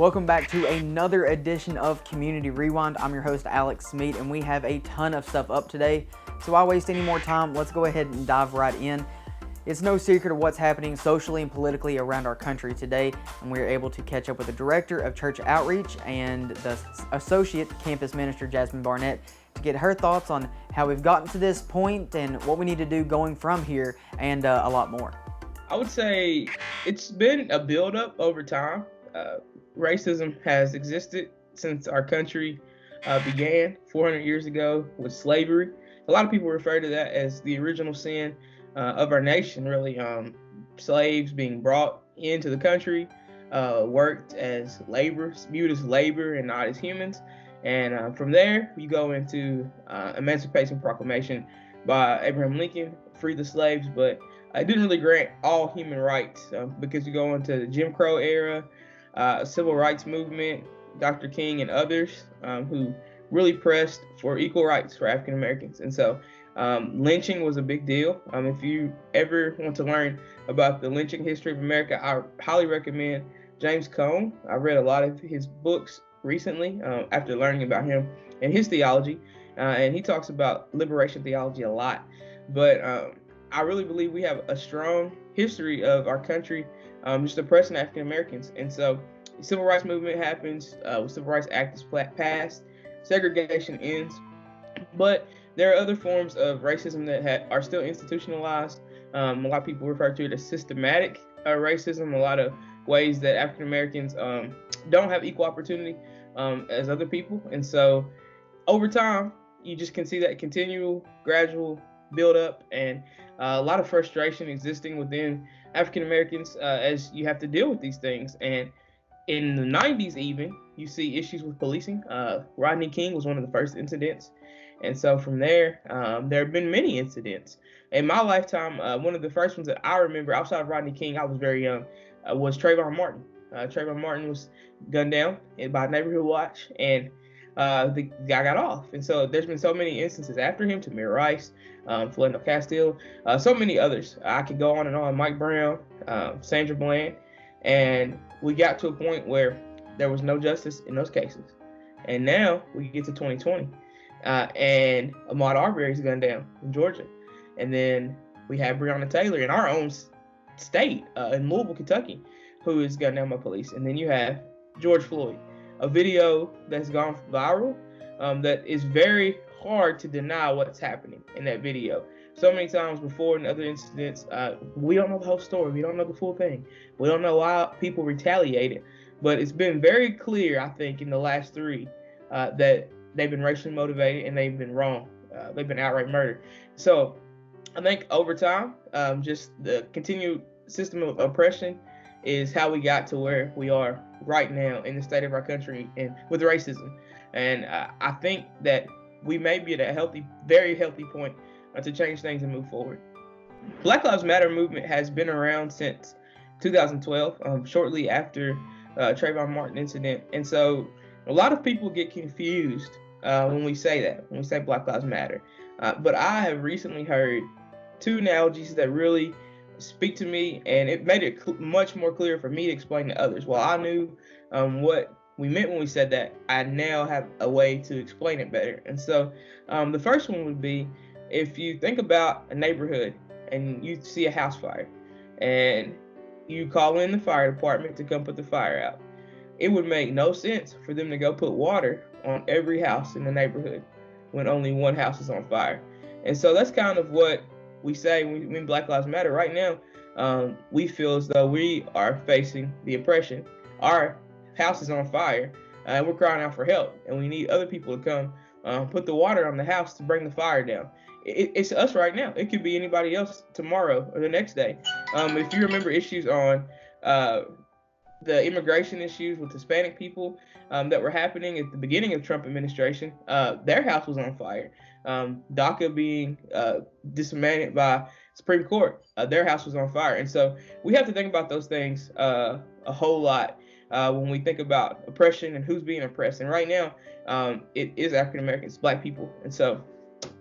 Welcome back to another edition of Community Rewind. I'm your host, Alex Smeet, and we have a ton of stuff up today. So why waste any more time? Let's go ahead and dive right in. It's no secret of what's happening socially and politically around our country today, and we are able to catch up with the Director of Church Outreach and the Associate Campus Minister, Jasmine Barnett, to get her thoughts on how we've gotten to this point and what we need to do going from here, and a lot more. I would say it's been a build-up over time. Racism has existed since our country began 400 years ago with slavery. A lot of people refer to that as the original sin of our nation, really. Slaves being brought into the country, worked as labor, viewed as labor and not as humans. And from there, you go into Emancipation Proclamation by Abraham Lincoln, free the slaves, but it didn't really grant all human rights because you go into the Jim Crow era, Civil Rights Movement, Dr. King and others who really pressed for equal rights for African Americans. And so lynching was a big deal. If you ever want to learn about the lynching history of America, I highly recommend James Cone. I read a lot of his books recently after learning about him and his theology. And he talks about liberation theology a lot. But I really believe we have a strong history of our country just oppressing African Americans. And so the Civil Rights Movement happens, the Civil Rights Act is passed, segregation ends, but there are other forms of racism that are still institutionalized. A lot of people refer to it as systematic racism, a lot of ways that African Americans don't have equal opportunity as other people. And so over time, you just can see that continual, gradual build up and a lot of frustration existing within African Americans as you have to deal with these things. And in the 90s even, you see issues with policing. Rodney King was one of the first incidents. And so from there, there have been many incidents. In my lifetime, one of the first ones that I remember outside of Rodney King, I was very young, was Trayvon Martin. Trayvon Martin was gunned down by Neighborhood Watch, and the guy got off. And so there's been so many instances after him, Tamir Rice, Philando Castile, so many others. I could go on, Mike Brown, Sandra Bland, and we got to a point where there was no justice in those cases. And now we get to 2020, and Ahmaud Arbery's gunned down in Georgia. And then we have Breonna Taylor in our own state, in Louisville, Kentucky, who is gunned down by police. And then you have George Floyd, a video that's gone viral that is very hard to deny what's happening in that video. So many times before in other incidents, we don't know the whole story. We don't know the full thing. We don't know why people retaliated. But it's been very clear, I think, in the last three that they've been racially motivated and they've been wrong. They've been outright murdered. So I think over time, just the continued system of oppression is how we got to where we are right now in the state of our country and with racism. And I think that we may be at a healthy, very healthy point to change things and move forward. Black Lives Matter movement has been around since 2012, shortly after Trayvon Martin incident. And so a lot of people get confused when we say that, when we say Black Lives Matter. But I have recently heard two analogies that really speak to me, and it made it much more clear for me to explain to others. While I knew what we meant when we said that, I now have a way to explain it better. And so the first one would be, if you think about a neighborhood and you see a house fire and you call in the fire department to come put the fire out, it would make no sense for them to go put water on every house in the neighborhood when only one house is on fire. And so that's kind of what we say when Black Lives Matter. Right now, we feel as though we are facing the oppression. Our house is on fire, and we're crying out for help, and we need other people to come put the water on the house to bring the fire down. It's us right now. It could be anybody else tomorrow or the next day. If you remember issues on the immigration issues with Hispanic people that were happening at the beginning of Trump administration, their house was on fire. DACA being dismantled by Supreme Court, their house was on fire. And so we have to think about those things a whole lot when we think about oppression and who's being oppressed. And right now, it is African Americans, Black people. And so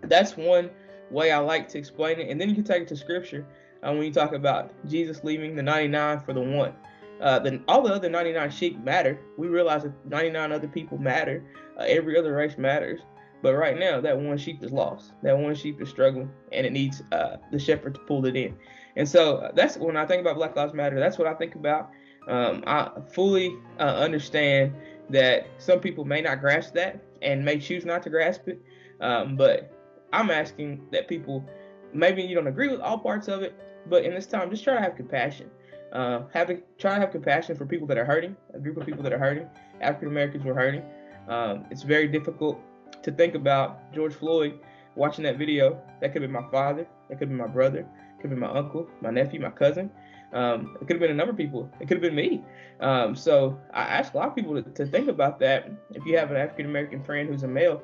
that's one way I like to explain it. And then you can take it to scripture when you talk about Jesus leaving the 99 for the one. all the other 99 sheep matter. We realize that 99 other people matter. Every other race matters. But right now, that one sheep is lost. That one sheep is struggling, and it needs the shepherd to pull it in. And so that's when I think about Black Lives Matter. That's what I think about. I fully understand that some people may not grasp that and may choose not to grasp it. But I'm asking that people, maybe you don't agree with all parts of it, but in this time, just try to have compassion. Try to have compassion for people that are hurting, a group of people that are hurting. African Americans were hurting. It's very difficult to think about George Floyd watching that video. That could be my father, that could be my brother, it could be my uncle, my nephew, my cousin. It could have been a number of people. It could have been me. So I ask a lot of people to think about that. If you have an African American friend who's a male,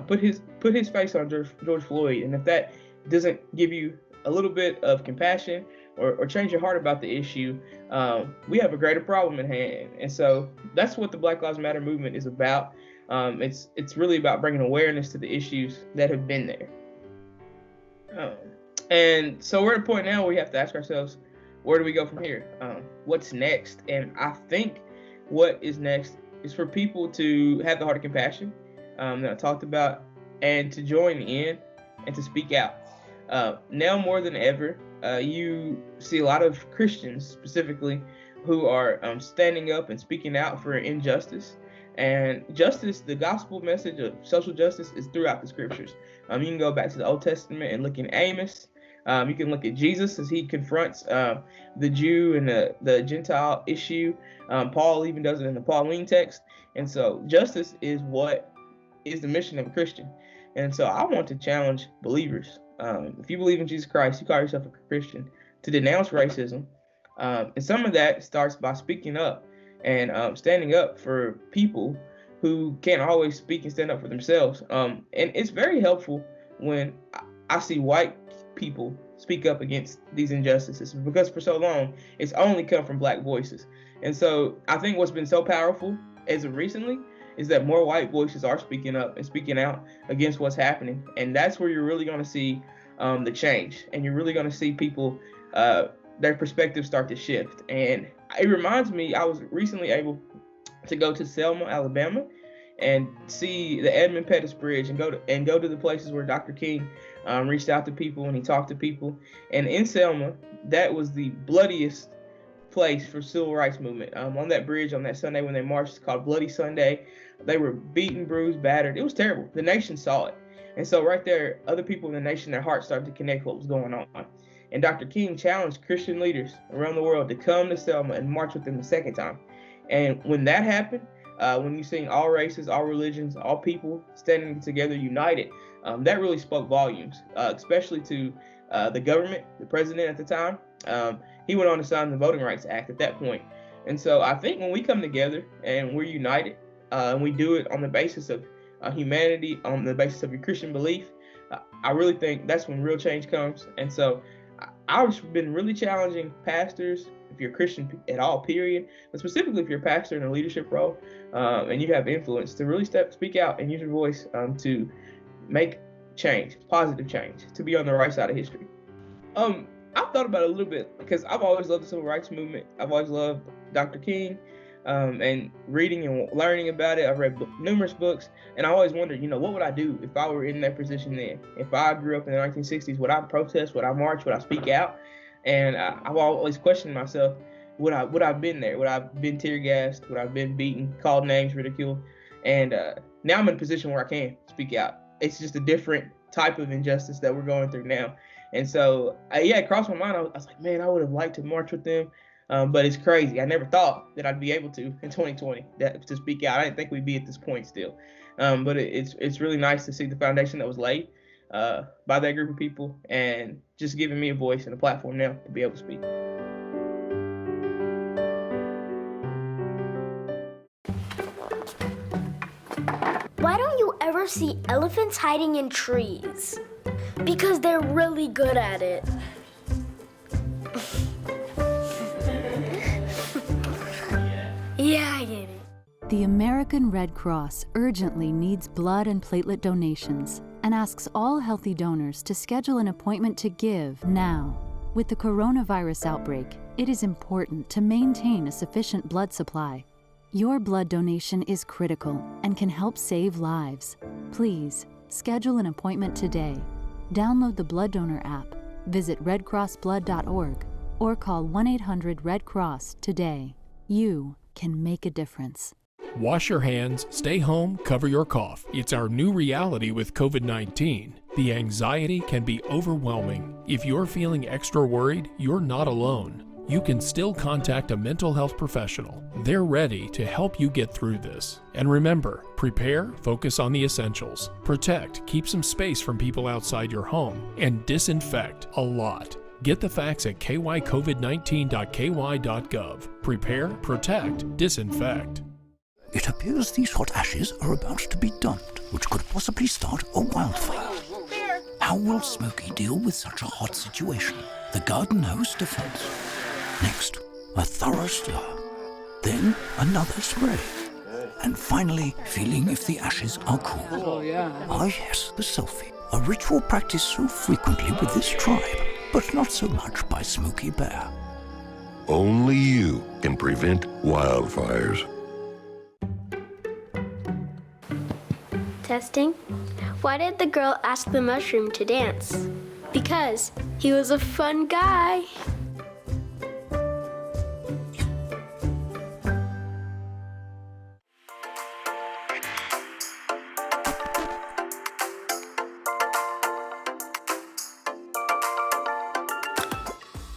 put his face on George Floyd, and if that doesn't give you a little bit of compassion or change your heart about the issue, we have a greater problem at hand. And so that's what the Black Lives Matter movement is about. It's really about bringing awareness to the issues that have been there. And so we're at a point now where we have to ask ourselves, where do we go from here? What's next? And I think what is next is for people to have the heart of compassion that I talked about, and to join in and to speak out. Now more than ever, you see a lot of Christians specifically who are standing up and speaking out for injustice. And justice, the gospel message of social justice, is throughout the scriptures. You can go back to the Old Testament and look in Amos. You can look at Jesus as he confronts the Jew and the Gentile issue. Paul even does it in the Pauline text. And so justice is what is the mission of a Christian. And so I want to challenge believers. If you believe in Jesus Christ, you call yourself a Christian, to denounce racism. And some of that starts by speaking up and standing up for people who can't always speak and stand up for themselves. And it's very helpful when I see white people speak up against these injustices, because for so long it's only come from black voices. And so I think what's been so powerful as of recently is that more white voices are speaking up and speaking out against what's happening. And that's where you're really going to see the change, and you're really going to see people, their perspectives start to shift. And it reminds me, I was recently able to go to Selma, Alabama, and see the Edmund Pettus Bridge, and go to the places where Dr. King reached out to people and he talked to people. And in Selma, that was the bloodiest place for civil rights movement. On that bridge on that Sunday when they marched, it's called Bloody Sunday. They were beaten, bruised, battered. It was terrible. The nation saw it. And so right there, other people in the nation, their hearts started to connect what was going on. And Dr. King challenged Christian leaders around the world to come to Selma and march with them the second time. And when that happened, when you see all races, all religions, all people standing together united, that really spoke volumes, especially to the government, the president at the time. He went on to sign the Voting Rights Act at that point. And so I think when we come together and we're united, and we do it on the basis of humanity, on the basis of your Christian belief, I really think that's when real change comes. And so I've been really challenging pastors, if you're a Christian at all, period, but specifically if you're a pastor in a leadership role, and you have influence, to really speak out and use your voice to make change, positive change, to be on the right side of history. I've thought about it a little bit, because I've always loved the civil rights movement. I've always loved Dr. King, and reading and learning about it. I've read numerous books, and I always wondered, what would I do if I were in that position then? If I grew up in the 1960s, would I protest? Would I march? Would I speak out? And I've always questioned myself, would I have been there? Would I have been tear gassed? Would I have been beaten, called names, ridiculed? And now I'm in a position where I can speak out. It's just a different type of injustice that we're going through now. And so, it crossed my mind. I was like, man, I would have liked to march with them. But it's crazy. I never thought that I'd be able to in 2020 to speak out. I didn't think we'd be at this point still. But it's really nice to see the foundation that was laid by that group of people, and just giving me a voice and a platform now to be able to speak. Why don't you ever see elephants hiding in trees? Because they're really good at it. Yeah, I get it. The American Red Cross urgently needs blood and platelet donations and asks all healthy donors to schedule an appointment to give now. With the coronavirus outbreak, It is important to maintain a sufficient blood supply. Your blood donation is critical and can help save lives. Please, schedule an appointment today. Download the Blood Donor app, visit redcrossblood.org, or call 1-800-RED-CROSS today. You can make a difference. Wash your hands, stay home, cover your cough. It's our new reality with COVID-19. The anxiety can be overwhelming. If you're feeling extra worried, you're not alone. You can still contact a mental health professional. They're ready to help you get through this. And remember, prepare, focus on the essentials. Protect, keep some space from people outside your home, and disinfect a lot. Get the facts at kycovid19.ky.gov. Prepare, protect, disinfect. It appears these hot ashes are about to be dumped, which could possibly start a wildfire. How will Smokey deal with such a hot situation? The garden hose defense. Next, a thorough stir. Then another spray. And finally, feeling if the ashes are cool. Oh, yeah. Ah yes, the selfie. A ritual practiced so frequently with this tribe, but not so much by Smokey Bear. Only you can prevent wildfires. Testing. Why did the girl ask the mushroom to dance? Because he was a fun guy.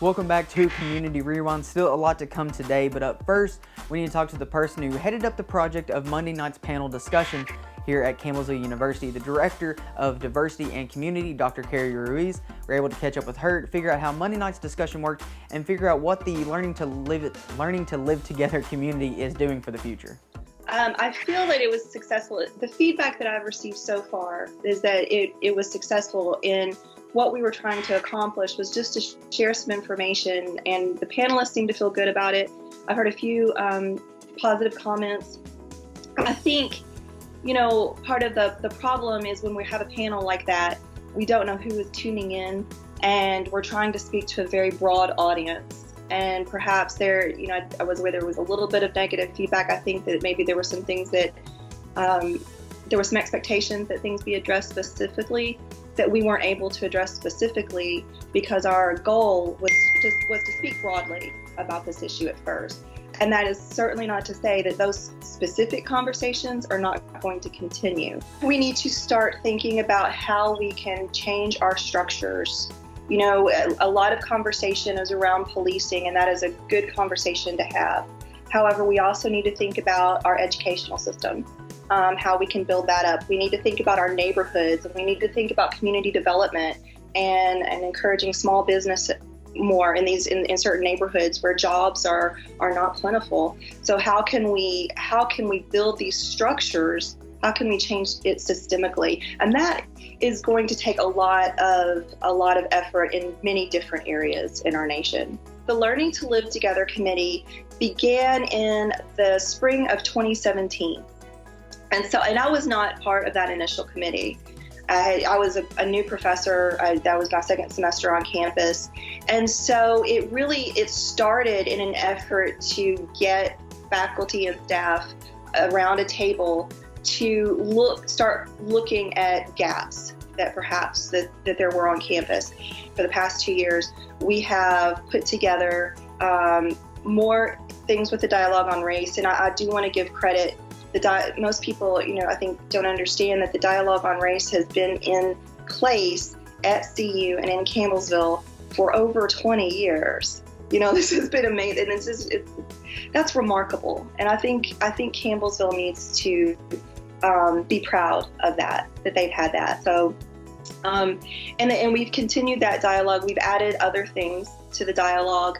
Welcome back to Community Rewind. Still a lot to come today, but up first, we need to talk to the person who headed up the project of Monday night's panel discussion here at Campbellsville University, the Director of Diversity and Community, Dr. Carrie Ruiz. We're able to catch up with her to figure out how Monday night's discussion worked and figure out what the Learning to Live Together community is doing for the future. I feel that it was successful. The feedback that I've received so far is that it was successful in what we were trying to accomplish was just to share some information, and the panelists seemed to feel good about it. I've heard a few positive comments. I think, part of the problem is when we have a panel like that, we don't know who is tuning in, and we're trying to speak to a very broad audience. And perhaps I was aware there was a little bit of negative feedback. I think that maybe there were some things that, there were some expectations that things be addressed specifically that we weren't able to address specifically because our goal was to speak broadly about this issue at first. And that is certainly not to say that those specific conversations are not going to continue. We need to start thinking about how we can change our structures. A lot of conversation is around policing, and that is a good conversation to have. However, we also need to think about our educational system. How we can build that up. We need to think about our neighborhoods, and we need to think about community development and encouraging small business more in certain neighborhoods where jobs are not plentiful. So how can we build these structures? How can we change it systemically? And that is going to take a lot of effort in many different areas in our nation. The Learning to Live Together Committee began in the spring of 2017. And I was not part of that initial committee. I was a new professor. That was my second semester on campus. And so it started in an effort to get faculty and staff around a table to start looking at gaps that perhaps that there were on campus. For the past 2 years, we have put together more things with the dialogue on race. And I do want to give credit. Most people, I think don't understand that the dialogue on race has been in place at CU and in Campbellsville for over 20 years. This has been amazing, and that's remarkable. And I think Campbellsville needs to be proud of that they've had that. So, and we've continued that dialogue. We've added other things to the dialogue,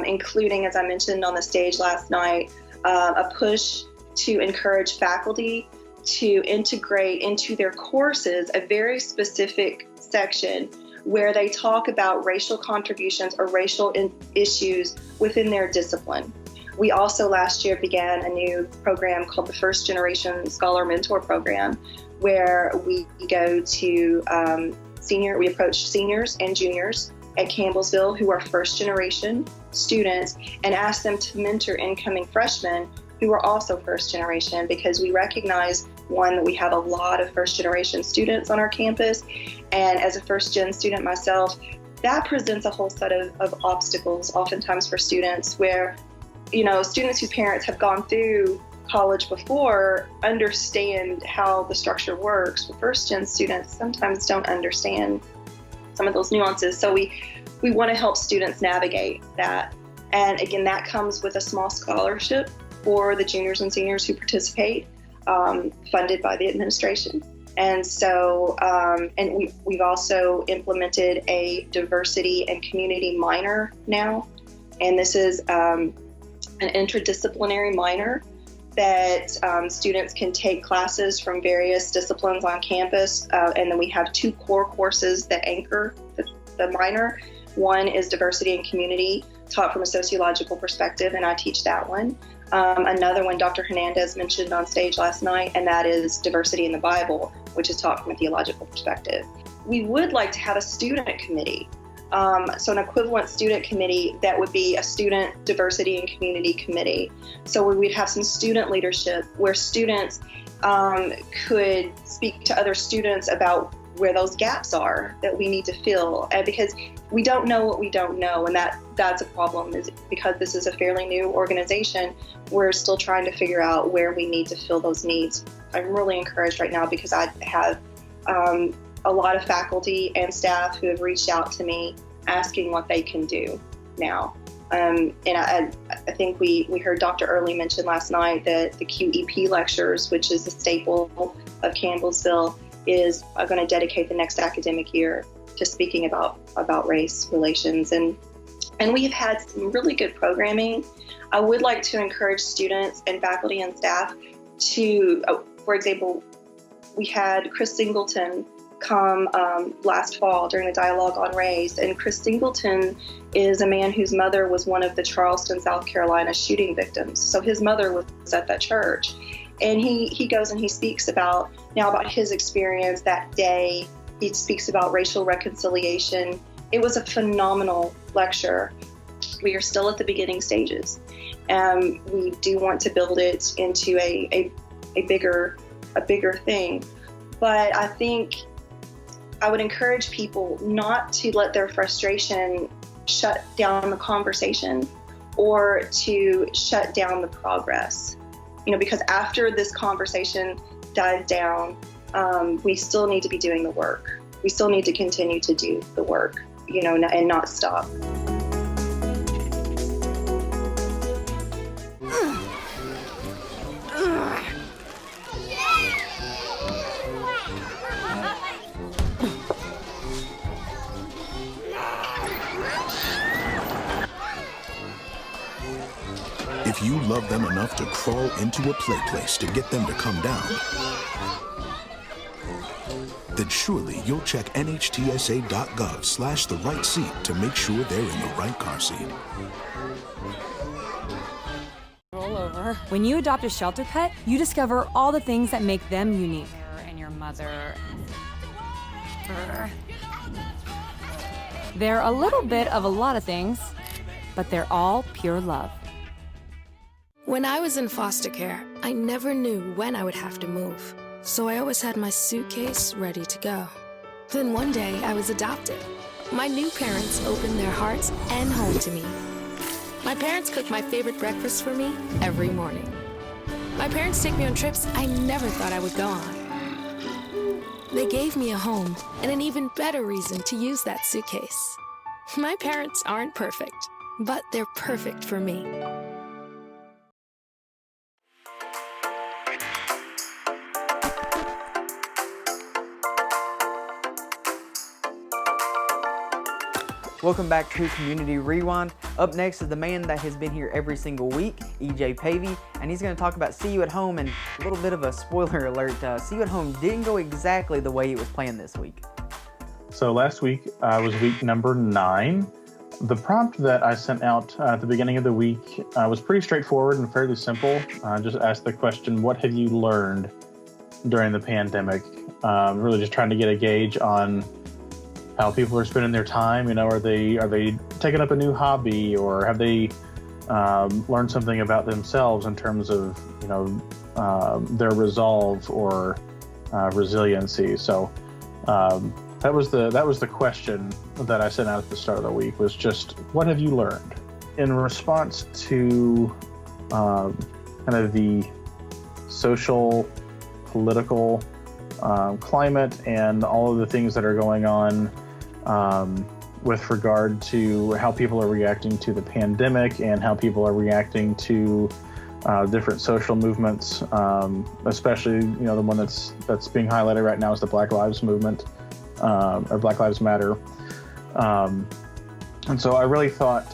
including, as I mentioned on the stage last night, a push to encourage faculty to integrate into their courses a very specific section where they talk about racial contributions or racial issues within their discipline. We also last year began a new program called the First Generation Scholar Mentor Program, where we go to we approach seniors and juniors at Campbellsville who are first generation students and asked them to mentor incoming freshmen who are also first generation, because we recognize, one, that we have a lot of first generation students on our campus. And as a first gen student myself, that presents a whole set of obstacles oftentimes for students where, students whose parents have gone through college before understand how the structure works. But first gen students sometimes don't understand some of those nuances. So we want to help students navigate that. And again, that comes with a small scholarship for the juniors and seniors who participate, funded by the administration. And so, we've also implemented a diversity and community minor now. And this is an interdisciplinary minor that students can take classes from various disciplines on campus. And then we have 2 core courses that anchor the minor. One is diversity and community, taught from a sociological perspective, and I teach that one. Another one Dr. Hernandez mentioned on stage last night, and that is diversity in the Bible, which is taught from a theological perspective. We would like to have a student committee. So an equivalent student committee that would be a student diversity and community committee. So we'd have some student leadership where students could speak to other students about where those gaps are that we need to fill. And because we don't know what we don't know, and that's a problem, is because this is a fairly new organization, we're still trying to figure out where we need to fill those needs. I'm really encouraged right now because I have a lot of faculty and staff who have reached out to me asking what they can do now. And I think we heard Dr. Early mention last night that the QEP lectures, which is a staple of Campbellsville, is going to dedicate the next academic year to speaking about race relations. And we have had some really good programming. I would like to encourage students and faculty and staff to, for example, we had Chris Singleton come last fall during the dialogue on race. And Chris Singleton is a man whose mother was one of the Charleston, South Carolina shooting victims. So his mother was at that church. And he goes and he speaks about his experience that day. He speaks about racial reconciliation. It was a phenomenal lecture. We are still at the beginning stages. We do want to build it into a bigger thing. But I think I would encourage people not to let their frustration shut down the conversation or to shut down the progress. Because after this conversation dies down, we still need to be doing the work. We still need to continue to do the work, and not stop. If you love them enough to crawl into a play place to get them to come down, then surely you'll check nhtsa.gov/the-right seat to make sure they're in the right car seat. Roll over. When you adopt a shelter pet, you discover all the things that make them unique. And your mother. They're a little bit of a lot of things, but they're all pure love. When I was in foster care, I never knew when I would have to move, so I always had my suitcase ready to go. Then one day, I was adopted. My new parents opened their hearts and home to me. My parents cook my favorite breakfast for me every morning. My parents take me on trips I never thought I would go on. They gave me a home and an even better reason to use that suitcase. My parents aren't perfect, but they're perfect for me. Welcome back to Community Rewind. Up next is the man that has been here every single week, EJ Pavey, and he's going to talk about See You at Home, and a little bit of a spoiler alert, See You at Home didn't go exactly the way it was planned this week. So last week was week number 9. The prompt that I sent out at the beginning of the week was pretty straightforward and fairly simple. Just asked the question, what have you learned during the pandemic? Really just trying to get a gauge on how people are spending their time. Are they taking up a new hobby, or have they learned something about themselves in terms of their resolve or resiliency? So that was the question that I sent out at the start of the week, was just, what have you learned? In response to kind of the social, political climate and all of the things that are going on with regard to how people are reacting to the pandemic and how people are reacting to different social movements, especially the one that's being highlighted right now is the Black Lives Movement, or Black Lives Matter. And so I really thought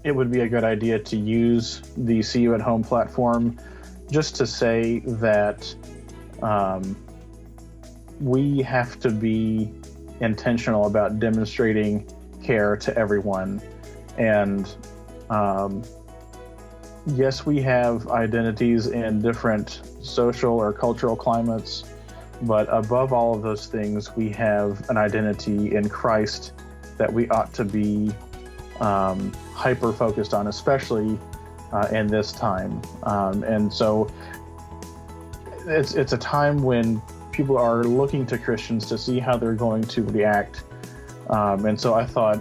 it would be a good idea to use the See You at Home platform just to say that we have to be intentional about demonstrating care to everyone. And yes, we have identities in different social or cultural climates, but above all of those things, we have an identity in Christ that we ought to be hyper focused on, especially in this time. And so it's a time when people are looking to Christians to see how they're going to react. And so I thought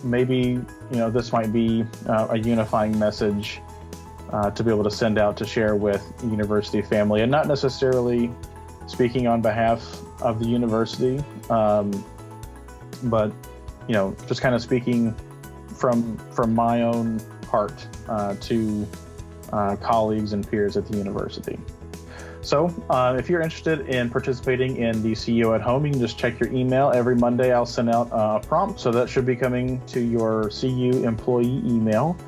maybe, this might be a unifying message to be able to send out to share with the university family, and not necessarily speaking on behalf of the university, but just kind of speaking from my own heart to colleagues and peers at the university. So if you're interested in participating in the CU at Home, you can just check your email. Every Monday I'll send out a prompt, so that should be coming to your CU employee email.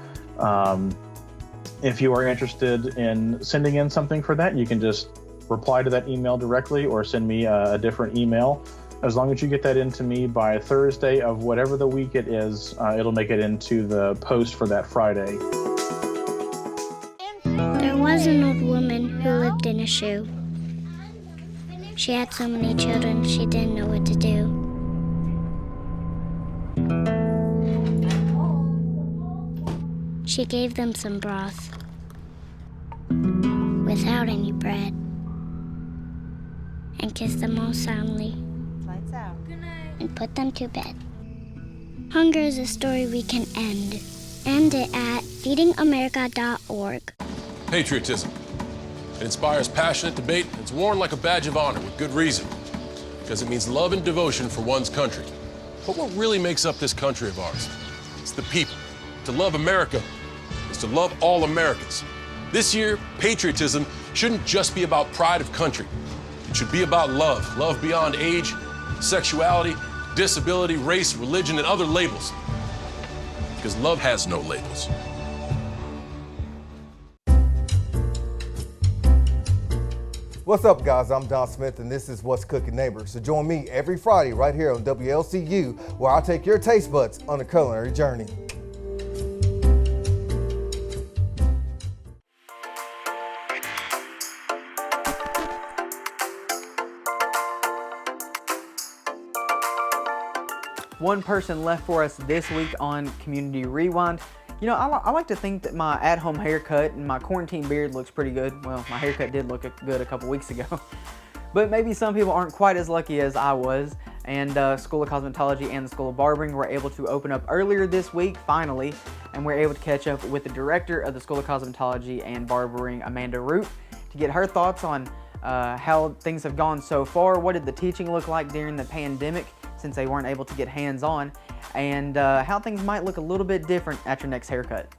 If you are interested in sending in something for that, you can just reply to that email directly or send me a different email. As long as you get that into me by Thursday of whatever the week it is, it'll make it into the post for that Friday. There was an old woman who lived in a shoe. She had so many children, she didn't know what to do. She gave them some broth without any bread and kissed them all soundly and put them to bed. Hunger is a story we can end. End it at feedingamerica.org. Patriotism. It inspires passionate debate, and it's worn like a badge of honor with good reason, because it means love and devotion for one's country. But what really makes up this country of ours? It's the people. To love America is to love all Americans. This year, patriotism shouldn't just be about pride of country. It should be about love. Love beyond age, sexuality, disability, race, religion, and other labels. Because love has no labels. What's up, guys? I'm Don Smith, and this is What's Cooking Neighbors. So join me every Friday right here on WLCU, where I'll take your taste buds on a culinary journey. One person left for us this week on Community Rewind. I like to think that my at-home haircut and my quarantine beard looks pretty good. Well, my haircut did look good a couple weeks ago. But maybe some people aren't quite as lucky as I was. And School of Cosmetology and the School of Barbering were able to open up earlier this week, finally. And we're able to catch up with the director of the School of Cosmetology and Barbering, Amanda Root, to get her thoughts on how things have gone so far. What did the teaching look like during the pandemic, since they weren't able to get hands-on, and how things might look a little bit different at your next haircut.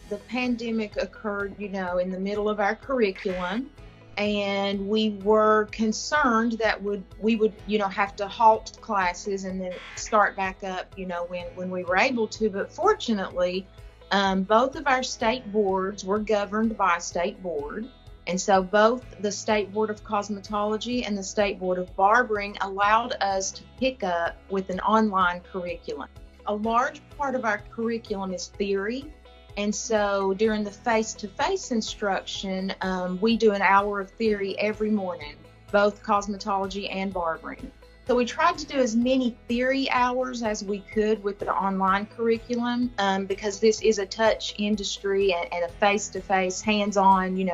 The pandemic occurred, in the middle of our curriculum, and we were concerned that we would have to halt classes and then start back up, when we were able to. But fortunately, both of our state boards were governed by a state board. And so both the State Board of Cosmetology and the State Board of Barbering allowed us to pick up with an online curriculum. A large part of our curriculum is theory. And so during the face-to-face instruction, we do an hour of theory every morning, both cosmetology and barbering. So we tried to do as many theory hours as we could with the online curriculum because this is a touch industry and a face-to-face, hands-on,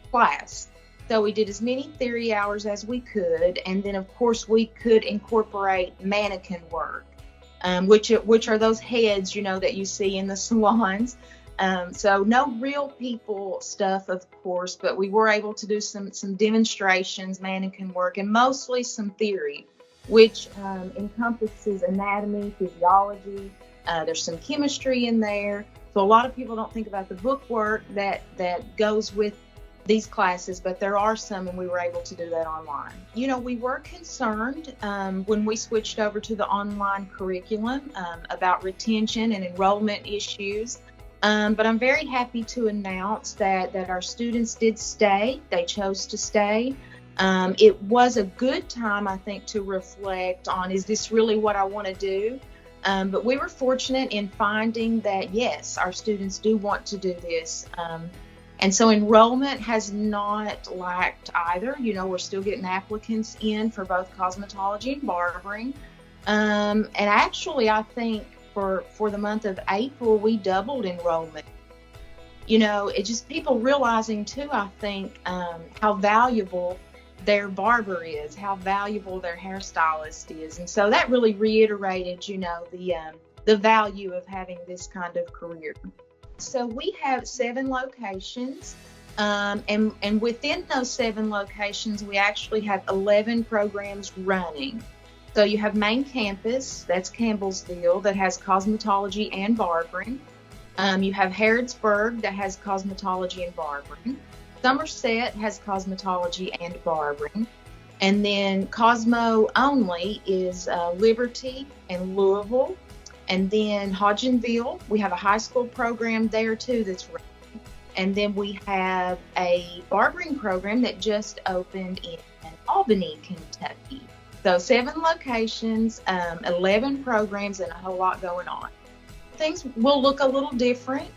class. So we did as many theory hours as we could, and then of course we could incorporate mannequin work, which are those heads, that you see in the salons. So no real people stuff, of course, but we were able to do some demonstrations, mannequin work, and mostly some theory, which encompasses anatomy, physiology. There's some chemistry in there. So a lot of people don't think about the book work that goes with these classes, but there are some, and we were able to do that online. We were concerned when we switched over to the online curriculum about retention and enrollment issues. But I'm very happy to announce that our students did stay. They chose to stay. It was a good time, I think, to reflect on, is this really what I want to do? But we were fortunate in finding that, yes, our students do want to do this. And so enrollment has not lacked either. We're still getting applicants in for both cosmetology and barbering. And actually, I think for the month of April, we doubled enrollment. It's just people realizing too, I think, how valuable their barber is, how valuable their hairstylist is. And so that really reiterated, the value of having this kind of career. So we have 7 locations, and within those 7 locations, we actually have 11 programs running. So you have main campus, that's Campbellsville, that has cosmetology and barbering. You have Harrodsburg, that has cosmetology and barbering. Somerset has cosmetology and barbering. And then Cosmo only is Liberty and Louisville. And then Hodgenville, we have a high school program there too that's running. And then we have a barbering program that just opened in Albany, Kentucky. So 7 locations, 11 programs, and a whole lot going on. Things will look a little different.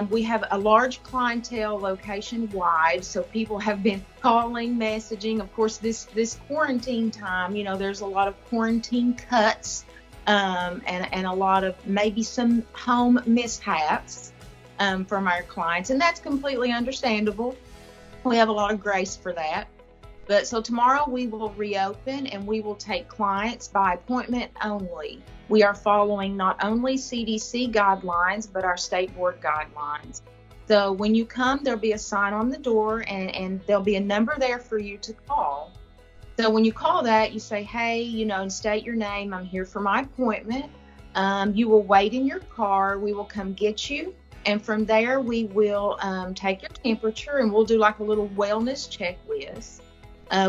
We have a large clientele location-wide, so people have been calling, messaging. Of course, this quarantine time, there's a lot of quarantine cuts and a lot of maybe some home mishaps from our clients, and that's completely understandable. We have a lot of grace for that. But so tomorrow we will reopen and we will take clients by appointment only. We are following not only CDC guidelines, but our state board guidelines. So when you come, there'll be a sign on the door and there'll be a number there for you to call. So when you call that, you say, hey, and state your name. I'm here for my appointment. You will wait in your car. We will come get you. And from there, we will take your temperature and we'll do like a little wellness checklist.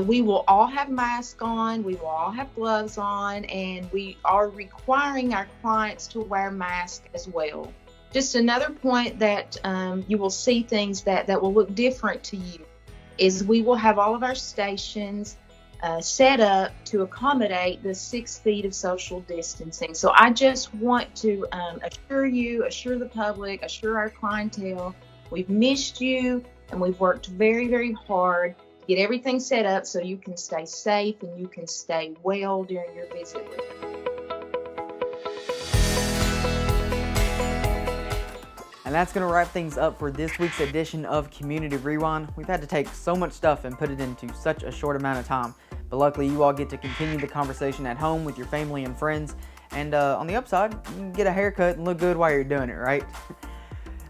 We will all have masks on, we will all have gloves on, and we are requiring our clients to wear masks as well. Just another point that you will see things that will look different to you is we will have all of our stations set up to accommodate the 6 feet of social distancing. So I just want to assure the public, assure our clientele, we've missed you and we've worked very, very hard. Get everything set up so you can stay safe and you can stay well during your visit with us. And that's going to wrap things up for this week's edition of Community Rewind. We've had to take so much stuff and put it into such a short amount of time. But luckily, you all get to continue the conversation at home with your family and friends. And on the upside, you can get a haircut and look good while you're doing it, right?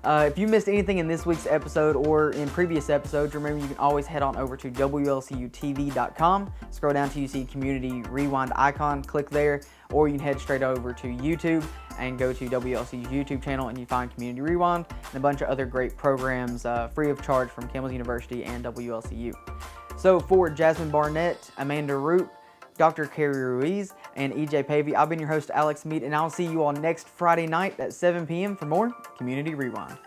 If you missed anything in this week's episode or in previous episodes, remember you can always head on over to WLCUtv.com. Scroll down till you see Community Rewind icon, click there, or you can head straight over to YouTube and go to WLCU's YouTube channel and you find Community Rewind and a bunch of other great programs free of charge from Campbell University and WLCU. So for Jasmine Barnett, Amanda Root, Dr. Carrie Ruiz, and EJ Pavey, I've been your host, Alex Mead, and I'll see you all next Friday night at 7 p.m. for more Community Rewind.